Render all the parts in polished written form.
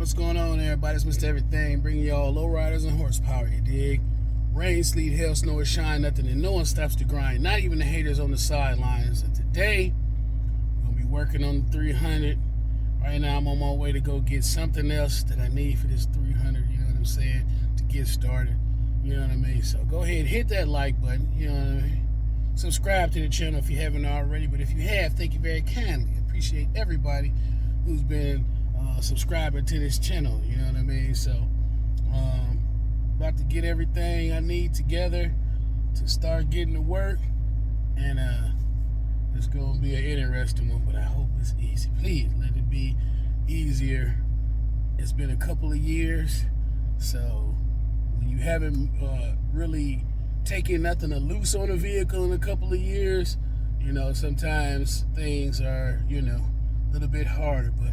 What's going on, everybody? It's Mr. Everything, bringing y'all lowriders and horsepower, you dig? Rain, sleet, hail, snow, or shine, nothing, and no one stops the grind, not even the haters on the sidelines. And today, we're going to be working on the 300. Right now, I'm on my way to go get something else that I need for this 300, you know what I'm saying, to get started, you know what I mean? So go ahead, hit that like button, you know what I mean? Subscribe to the channel if you haven't already, but if you have, thank you very kindly. I appreciate everybody who's been subscribing to this channel, you know what I mean? So about to get everything I need together to start getting to work, and it's gonna be an interesting one, but I hope it's easy. Please let it be easier. It's been a couple of years, so when you haven't really taken nothing to loose on a vehicle in a couple of years, you know, sometimes things are, you know, a little bit harder, but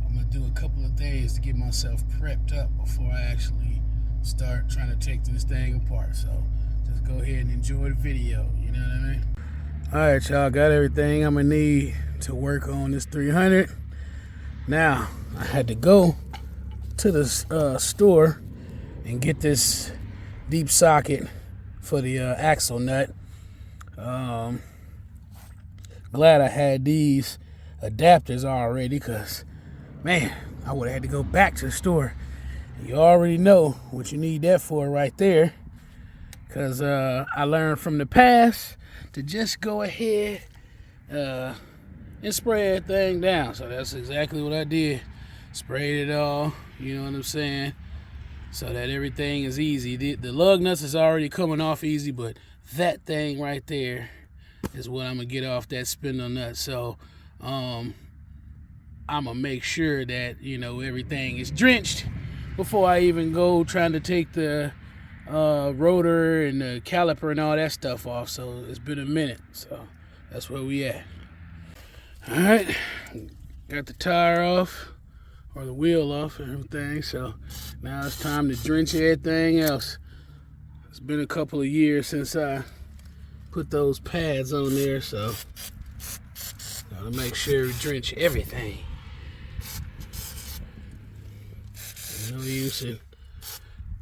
I'm gonna do a couple of things to get myself prepped up before I actually start trying to take this thing apart. So just go ahead and enjoy the video, you know what I mean? All right, y'all, got everything I'm gonna need to work on this 300. Now, I had to go to the store and get this deep socket for the axle nut. Glad I had these adapters already, because man, I would have had to go back to the store. You already know what you need that for right there, because I learned from the past to just go ahead and spray everything down. So that's exactly what I did. Sprayed it all, you know what I'm saying, so that everything is easy. The lug nuts is already coming off easy, but that thing right there is what I'm gonna get off that spindle nut. So I'm gonna make sure that, you know, everything is drenched before I even go trying to take the rotor and the caliper and all that stuff off. So it's been a minute, so that's where we at. All right, got the tire off, or the wheel off and everything, so now it's time to drench everything else. It's been a couple of years since I put those pads on there, so gotta make sure we drench everything. No use in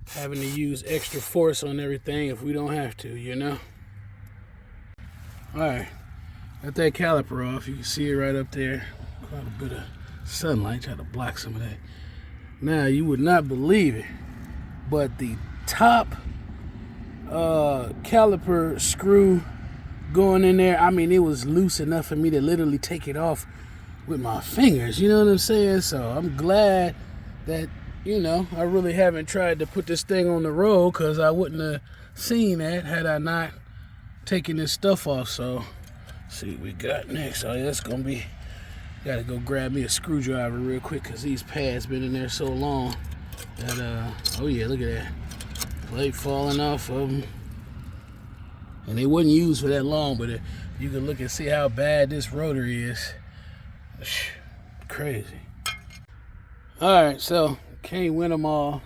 having to use extra force on everything if we don't have to, you know? Alright, got that caliper off. You can see it right up there. Quite a bit of sunlight, try to block some of that. Now, you would not believe it, but the top caliper screw going in there, I mean, it was loose enough for me to literally take it off with my fingers, you know what I'm saying? So I'm glad that, you know, I really haven't tried to put this thing on the road, because I wouldn't have seen that had I not taken this stuff off. So let's see what we got next. Oh, yeah, it's gonna be, gotta go grab me a screwdriver real quick, because these pads been in there so long that oh yeah, look at that plate falling off of them, and they wasn't used for that long, but you can look and see how bad this rotor is. Crazy. All right, so can't win them all.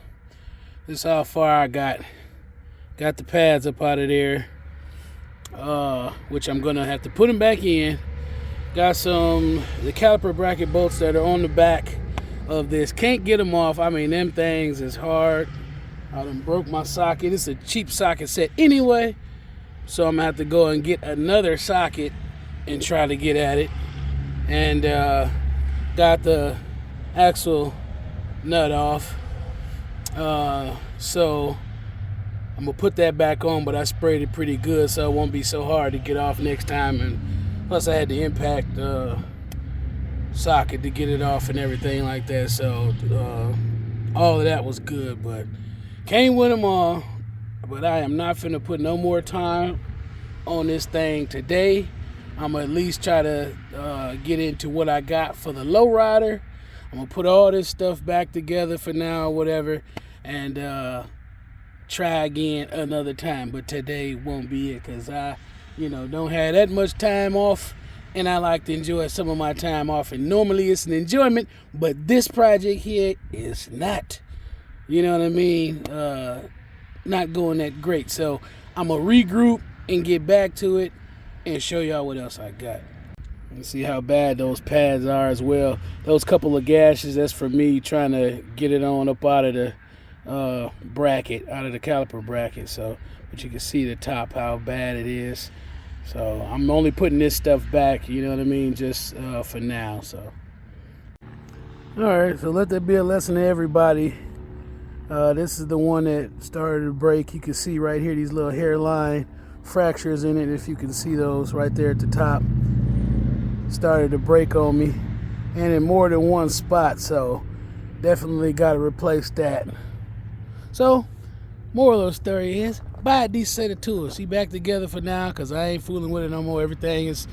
This is how far I got the pads up out of there, which I'm gonna have to put them back in. Got the caliper bracket bolts that are on the back of this. Can't get them off. I mean, them things is hard. I done broke my socket. It's a cheap socket set anyway, so I'm gonna have to go and get another socket and try to get at it. And got the axle nut off, so I'm gonna put that back on, but I sprayed it pretty good, so it won't be so hard to get off next time. And plus I had to impact socket to get it off and everything like that, so all of that was good, but can't win them all. But I am not finna put no more time on this thing today. I'm gonna at least try to get into what I got for the lowrider. I'm gonna put all this stuff back together for now or whatever, and try again another time. But today won't be it, because I, you know, don't have that much time off, and I like to enjoy some of my time off. And normally it's an enjoyment, but this project here is not. You know what I mean? Not going that great. So I'm gonna regroup and get back to it and show y'all what else I got. You see how bad those pads are as well. Those couple of gashes, that's for me trying to get it on up out of the bracket, out of the caliper bracket. So, but you can see the top, how bad it is. So I'm only putting this stuff back, you know what I mean, just for now. So, all right, so let that be a lesson to everybody. This is the one that started to break. You can see right here these little hairline fractures in it, if you can see those right there at the top. Started to break on me, and in more than one spot, so definitely got to replace that. So moral of the story is, buy a decent set of tools. See, back together for now, because I ain't fooling with it no more. Everything is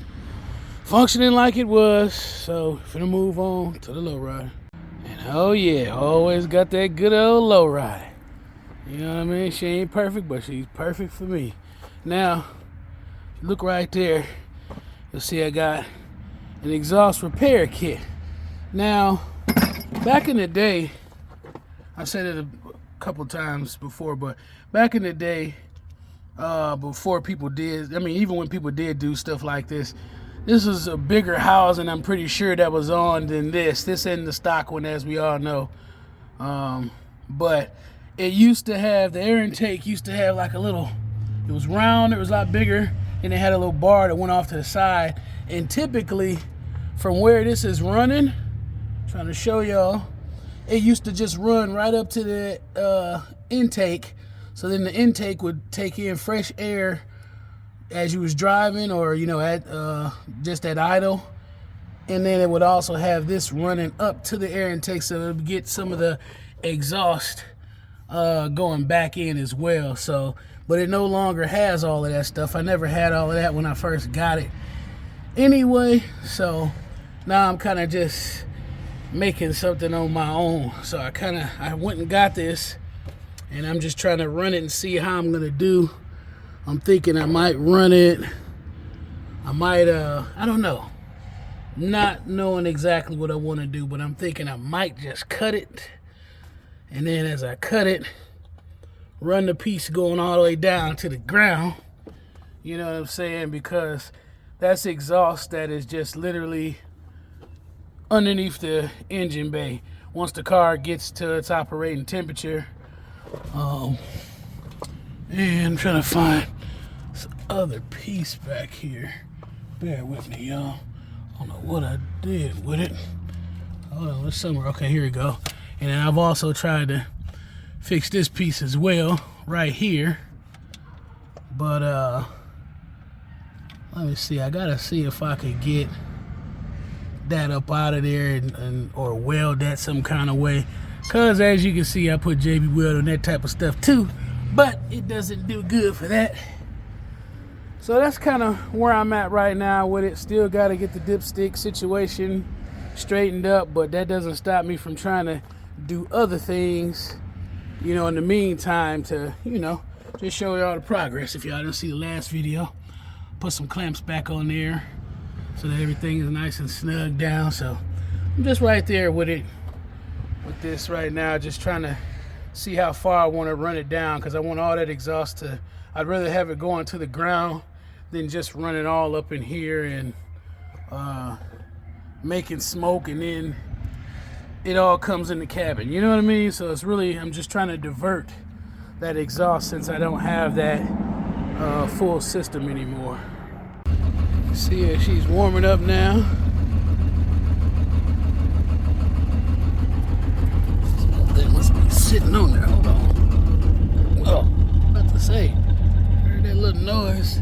functioning like it was, so finna move on to the Lowrider. And oh yeah, always got that good old Lowrider. You know what I mean? She ain't perfect, but she's perfect for me. Now, look right there. You'll see I got an exhaust repair kit. Now, back in the day, I said it a couple times before, but back in the day, before people did, I mean, even when people did do stuff like this was a bigger housing, I'm pretty sure, that was on than this. This isn't the stock one, as we all know. But it used to have, the air intake used to have like a little, it was round, it was a lot bigger, and it had a little bar that went off to the side. And typically, from where this is running, trying to show y'all, it used to just run right up to the intake. So then the intake would take in fresh air as you was driving, or you know, at just at idle. And then it would also have this running up to the air intake, so it would get some of the exhaust going back in as well. So, but it no longer has all of that stuff. I never had all of that when I first got it anyway, so now I'm kind of just making something on my own. So I went and got this, and I'm just trying to run it and see how I'm gonna do. I'm thinking I might run it, I might I don't know, not knowing exactly what I want to do, but I'm thinking I might just cut it, and then as I cut it, run the piece going all the way down to the ground. You know what I'm saying? Because that's exhaust that is just literally underneath the engine bay. Once the car gets to its operating temperature, and I'm trying to find this other piece back here. Bear with me, y'all. I don't know what I did with it. Hold on, it's somewhere. Okay, here we go. And then I've also tried to fix this piece as well right here, but let me see. I gotta see if I could get that up out of there or weld that some kind of way, because as you can see, I put JB Weld on that type of stuff too, but it doesn't do good for that. So that's kind of where I'm at right now with it. Still got to get the dipstick situation straightened up, but that doesn't stop me from trying to do other things, you know, in the meantime, to, you know, just show y'all the progress. If y'all didn't see the last video, put some clamps back on there so that everything is nice and snug down. So I'm just right there with it, with this right now, just trying to see how far I want to run it down, because I want all that exhaust to, I'd rather have it going to the ground than just running all up in here and making smoke, and then it all comes in the cabin, you know what I mean? So it's really, I'm just trying to divert that exhaust, since I don't have that full system anymore. See her, she's warming up now. That must be sitting on there. Hold on. Oh, about to say, heard that little noise.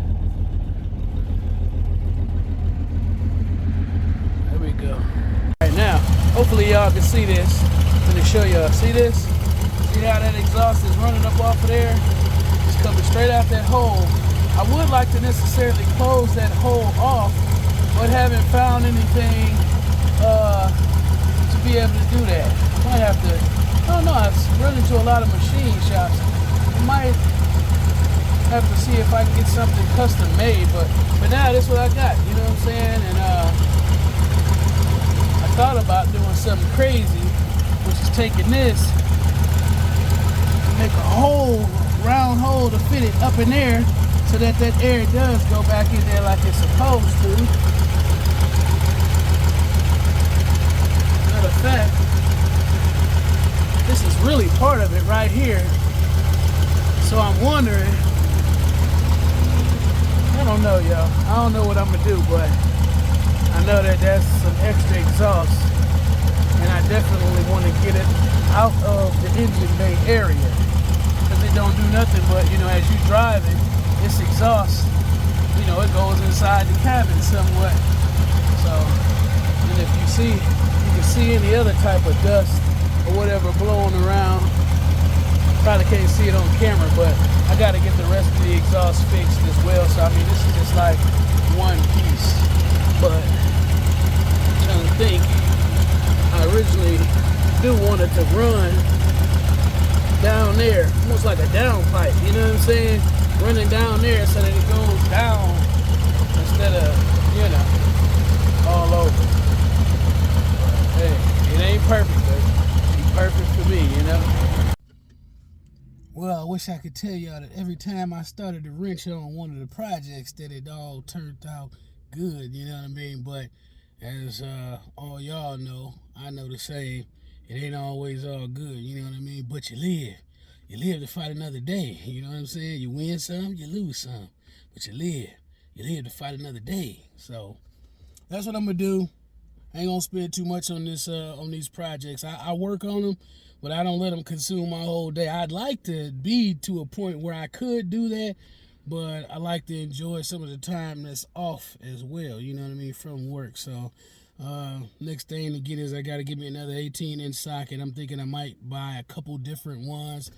There we go. Right now, hopefully y'all can see this. Let me show y'all. See this? See how that exhaust is running up off of there? It's coming straight out that hole. I would like to necessarily close that hole off, but haven't found anything to be able to do that. Might have to, I don't know, I've run into a lot of machine shops. I might have to see if I can get something custom made, but for now, this is what I got, you know what I'm saying? And I thought about doing something crazy, which is taking this, make a hole, round hole to fit it up in there, so that that air does go back in there like it's supposed to. of fact, this is really part of it right here. So I'm wondering, I don't know, y'all. I don't know what I'm gonna do, but I know that that's some extra exhaust, and I definitely want to get it out of the engine bay area, because it don't do nothing but, you know, as you driving, this exhaust, you know, it goes inside the cabin somewhat. So, and if you see, you can see any other type of dust or whatever blowing around. Probably can't see it on camera, but I got to get the rest of the exhaust fixed as well. So I mean, this is just like one piece. But I'm trying to think, I originally do want it to run down there, almost like a downpipe. You know what I'm saying? Running down there so that it goes down instead of, you know, all over. But, hey, it ain't perfect, but it's perfect for me, you know. Well, I wish I could tell y'all that every time I started to wrench on one of the projects that it all turned out good, you know what I mean? But as all y'all know, I know the same. It ain't always all good, you know what I mean? But you live. You live to fight another day, you know what I'm saying? You win some, you lose some. But you live. You live to fight another day. So that's what I'm going to do. I ain't gonna spend too much on this on these projects. I work on them, but I don't let them consume my whole day. I'd like to be to a point where I could do that, but I like to enjoy some of the time that's off as well, you know what I mean, from work. So next thing to get is I got to get me another 18-inch socket. I'm thinking I might buy a couple different ones.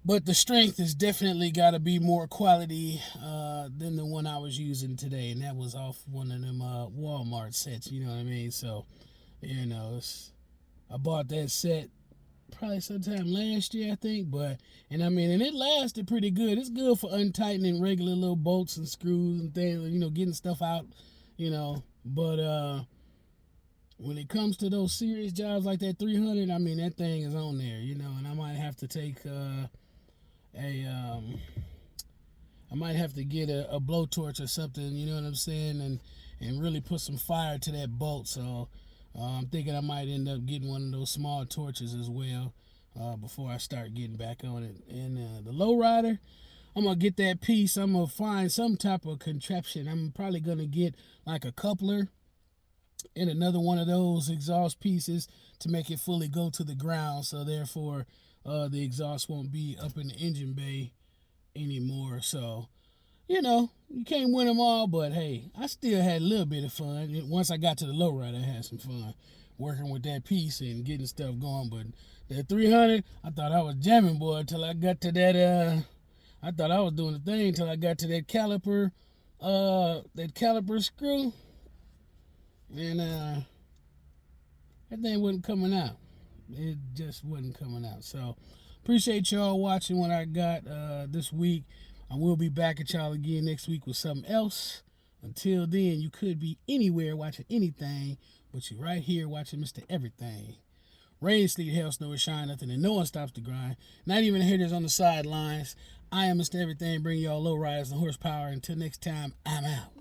But the strength has definitely got to be more quality than the one I was using today. And that was off one of them Walmart sets, you know what I mean? So, you know, I bought that set probably sometime last year, I think. And it lasted pretty good. It's good for untightening regular little bolts and screws and things, you know, getting stuff out, you know. But when it comes to those serious jobs like that 300, I mean, that thing is on there, you know. And I might have to take... I might have to get a blowtorch or something, you know what I'm saying, and really put some fire to that bolt. So I'm thinking I might end up getting one of those small torches as well before I start getting back on it. And the Lowrider, I'm gonna get that piece. I'm gonna find some type of contraption. I'm probably gonna get like a coupler and another one of those exhaust pieces to make it fully go to the ground, so therefore the exhaust won't be up in the engine bay anymore. So, you know, you can't win them all, but hey, I still had a little bit of fun. Once I got to the Lowrider, I had some fun working with that piece and getting stuff going. But that 300, I thought I was jamming, boy, until I got to that, I thought I was doing the thing until I got to that caliper screw. And that thing wasn't coming out. It just wasn't coming out. So appreciate y'all watching what I got this week. I will be back at y'all again next week with something else. Until then, you could be anywhere watching anything, but you're right here watching Mr. Everything. Rain, sleet, hail, snow, or shine, nothing, and no one stops the grind. Not even the haters on the sidelines. I am Mr. Everything, bringing y'all low riders and horsepower. Until next time, I'm out.